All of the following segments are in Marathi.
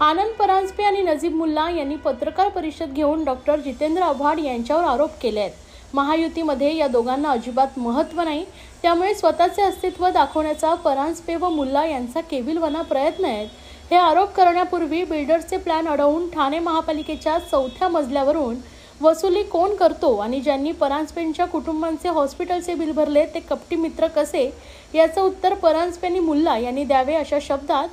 आनंद परांजपे आणि नजीब मुल्ला यांनी पत्रकार परिषद घेऊन डॉक्टर जितेंद्र आव्हाड यांच्यावर आरोप केले आहेत। महायुतीमध्ये या दोघांना अजिबात महत्त्व नाही, त्यामुळे स्वतःचे अस्तित्व दाखवण्याचा परांजपे व मुल्ला यांचा केविलवाणा प्रयत्न आहे। हे आरोप करण्यापूर्वी बिल्डर्सचे प्लॅन अडवून ठाणे महापालिकेच्या 4थ्या मजल्यावरून वसुली कोण करतो आणि ज्यांनी परांजपेंच्या कुटुंबांचे हॉस्पिटलचे बिल भरले ते कपटी मित्र कसे, याचं उत्तर परांजपे मुल्ला यांनी द्यावे, अशा शब्दात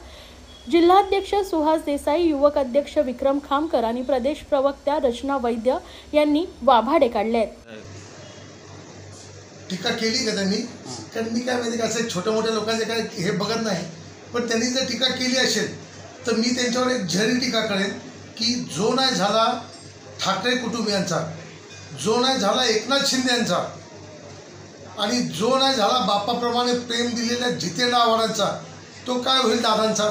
जिल्हाध्यक्ष सुहास देसाई, युवक अध्यक्ष विक्रम खामकर आणि प्रदेश प्रवक्त्या रचना वैद्य यांनी वाभाडे काढले आहेत। टीका केली का त्यांनी? कारण मी काय माहिती का, असे छोटे मोठे लोकांचे काय हे बघत नाही, पण त्यांनी जर टीका केली असेल तर मी त्यांच्यावर एक झरी टीका करेन की जो नाही झाला ठाकरे कुटुंबियांचा, जो नाही झाला एकनाथ शिंदे यांचा आणि जो नाही झाला बापाप्रमाणे प्रेम दिलेल्या जितेंद्र आव्हाडांचा, तो काय होईल दादांचा?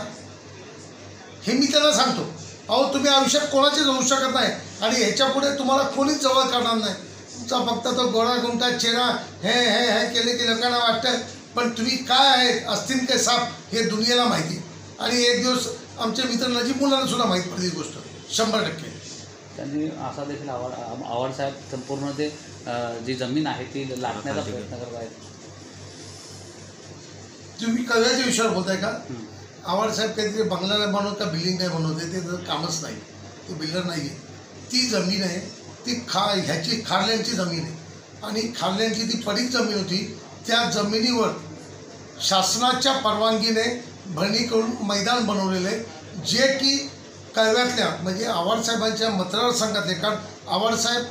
हे मी त्यांना सांगतो। अहो, तुम्ही आयुष्यात कोणाचेच होऊ शकत नाही आणि ह्याच्यापुढे तुम्हाला कोणीच जवळ करणार नाही। तुमचा फक्त तो गोळा गुंटा चेहरा हे केले की लोकांना वाटतं, पण तुम्ही काय आहेत, असतील काय साप, हे दुनियेला माहिती। आणि एक दिवस आमचे मित्र नजीब मुलांना सुद्धा माहीत पडली गोष्ट 100%। त्यांनी असा देखील आव्हाड साहेब संपूर्ण ते जी जमीन आहे ती लाटण्याचा प्रयत्न करत आहेत। तुम्ही कव्याच्या विषयावर बोलताय का? आव्हाड साहेब काहीतरी बंगला नाही बनवत का बिल्डिंग नाही बनवते, ते तर कामच नाही, ते बिल्डर नाही आहे। ती जमीन आहे ती ह्याची खारल्यांची जमीन आहे आणि खारल्यांची ती पडीक जमीन होती। त्या जमिनीवर शासनाच्या परवानगीने भरणी करून मैदान बनवलेले, जे की कळव्यातल्या म्हणजे आव्हाड साहेबांच्या मतदारसंघातले, कारण आव्हाड साहेब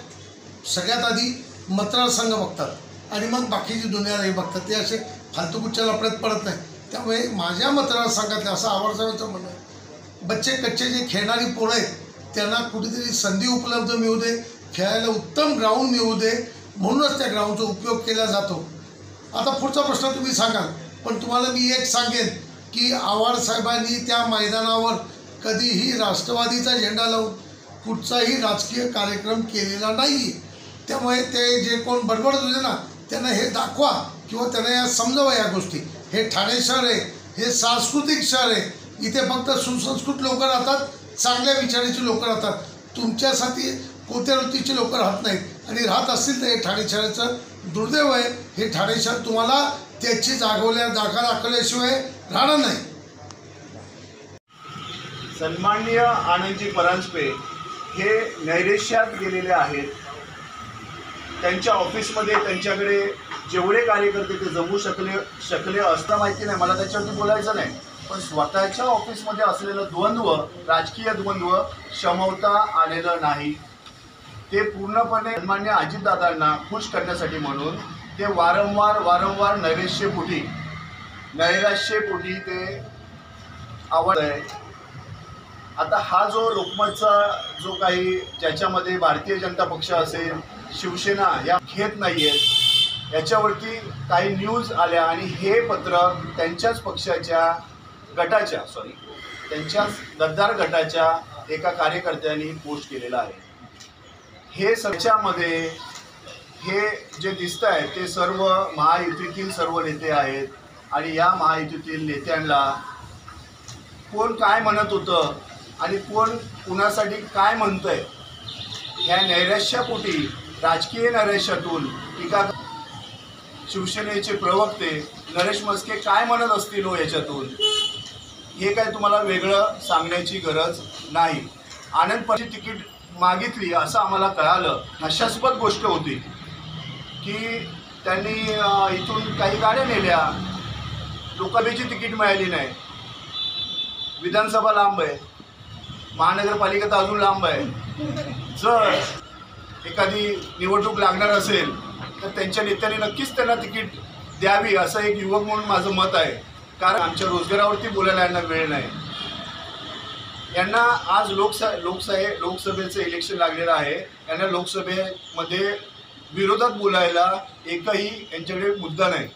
सगळ्यात आधी मतदारसंघ बघतात आणि मग बाकीची दुनिया हे बघतात, ते असे फालतूकुच्च्या लफड्यात पडत नाही। त्यामुळे माझ्या मतदारसंघातले असं आव्हाड साहेबांचं म्हणणं आहे, बच्चे कच्चे जे खेळणारी पोरं आहेत त्यांना कुठेतरी संधी उपलब्ध मिळू दे, खेळायला उत्तम ग्राउंड मिळू दे, म्हणूनच त्या ग्राउंडचा उपयोग केला जातो। आता पुढचा प्रश्न तुम्ही सांगाल, पण तुम्हाला मी एक सांगेन की आव्हाड साहेबांनी त्या मैदानावर कधीही राष्ट्रवादीचा झेंडा लावून कुठचाही राजकीय कार्यक्रम केलेला नाही। त्यामुळे ते जे कोण बडबडत होते ना, त्यांना हे दाखवा किंवा त्यांना या समजावा या गोष्टी। हे ठाणे शहर आहे, हे सांस्कृतिक शहर आहे, इथे फक्त सुसंस्कृत लोक राहतात, चांगल्या विचाराची लोक राहतात। तुमच्यासाठी कोणत्या वृत्तीची लोक राहत नाहीत आणि राहत असतील तर हे ठाणे शहराचं दुर्दैव आहे। हे ठाणे शहर तुम्हाला त्याची जागा दाखवल्याशिवाय राहणार नाही। सन्माननीय आनंदजी परांजपे हे नैरेश्यात गेलेले आहेत। त्यांच्या ऑफिसमध्ये त्यांच्याकडे जेवढे कार्यकर्ते ते जमू शकले असतं माहिती नाही, मला त्याच्यावरती बोलायचं नाही, पण स्वतःच्या ऑफिसमध्ये असलेलं द्वंद्व, राजकीय द्वंद्व शमवता आलेलं नाही। ते पूर्णपणे सन्माननीय अजितदादांना खुश करण्यासाठी म्हणून ते वारंवार नैराश्यपोटी ते आवड आहे। आता हा जो लोकमतचा जो काही ज्याच्यामध्ये भारतीय जनता पक्ष असेल, शिवसेना या घेत नाही आहेत, याच्यावरती काही न्यूज आल्या आणि हे पत्र त्यांच्याच पक्षाच्या त्यांच्याच गद्दार गटाच्या एका कार्यकर्त्यांनी पोस्ट केलेलं आहे। हे सगळ्यामध्ये हे जे दिसत आहे ते सर्व महायुतीतील सर्व नेते आहेत आणि या महायुतीतील नेत्यांना कोण काय म्हणत होतं आणि कोण कुणासाठी काय म्हणतंय, ह्या नैराश्यापोटी, राजकीय नैराश्यातून टीका शिवसेनेचे प्रवक्ते नरेश म्हस्के काय म्हणत असतील हो याच्यातून, हे काय तुम्हाला वेगळं सांगण्याची गरज नाही। आनंद परांजपे तिकीट मागितली असं आम्हाला कळालं, हास्यास्पद गोष्ट होती की त्यांनी इथून काही गाड्या नेल्या, लोकसभेची तिकीट मिळाली नाही, विधानसभा लांब आहे, महानगरपालिका तर अजून लांब आहे। जर एखादी निवडणूक लागणार असेल तर त्यांच्या नेत्यांनी नक्कीच त्यांना तिकीट द्यावी असं एक युवक म्हणून माझं मत आहे, कारण आमच्या रोजगारावरती बोलायला यांना वेळ नाही। यांना आज लोकसभेचं इलेक्शन लागलेलं आहे, यांना लोकसभेमध्ये विरोधात बोलायला एकही यांच्याकडे मुद्दा नाही।